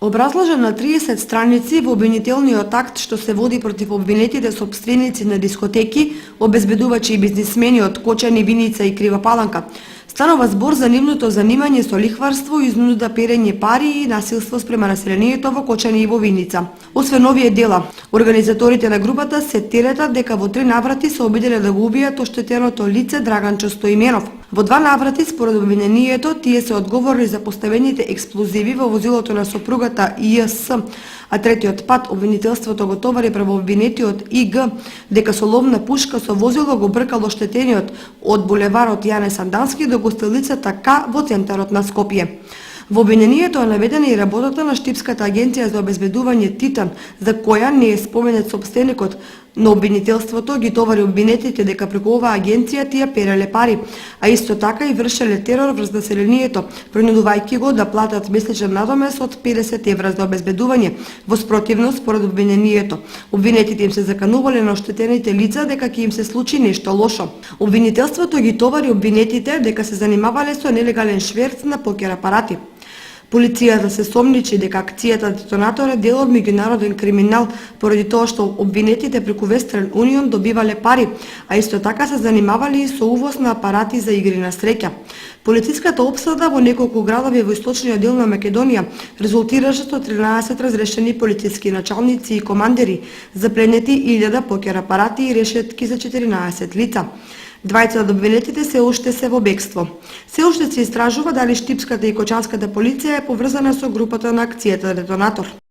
Образложен на 30 страници во обвинителниот акт што се води против обвинетите сопственици на дискотеки, обезбедувачи и бизнисмени од Кочани, Виница и Крива Паланка, станува збор за нивното занимање со лихварство, изнуда, перење пари и насилство спрема населението во Кочани и во Виница. Освен овие дела, организаторите на групата се теретат дека во 3 наврати се обиделе да го убијат оштетеното лице Драганчо Стоименов. Во 2 наврати, според обвинението, тие се одговорни за поставените експлозиви во возилото на сопругата ИС, а третиот пат обвинителството го товари правообвинетиот ИГ дека со ловна пушка со возило го бркал оштетениот од булеварот Јане Сандански до гостилицата К во центарот на Скопје. Во обвинението е наведена и работата на Штипската агенција за обезбедување Титан, за која не е споменет сопственикот, но обвинителството ги товари обвинетите дека преку оваа агенција тие переле пари, а исто така и вршеле терор врз населението, принудувајќи го да платат месечен надомес од 50 евра за обезбедување, во спротивност според обвинението. Обвинетите им се заканувале на оштетените лица дека ќе им се случи нешто лошо. Обвинителството ги товари обвинетите дека се занимавале со нелегален шверц на покер апарати. Полицијата се сомничи дека акцијата Детонатор е дел од меѓународен криминал, поради тоа што обвинетите преку Вестерн Унион добивале пари, а исто така се занимавале и со увоз на апарати за игри на среќа. Полициската опсада во неколку градови во источниот дел на Македонија резултираше со 13 разрешени полициски началници и командери, запленети 1000 покер апарати и решетки за 14 лица. Двајца од обвинетите се уште се во бегство. Се уште се истражува дали Штипската и Кочанската полиција е поврзана со групата на акцијата Детонатор.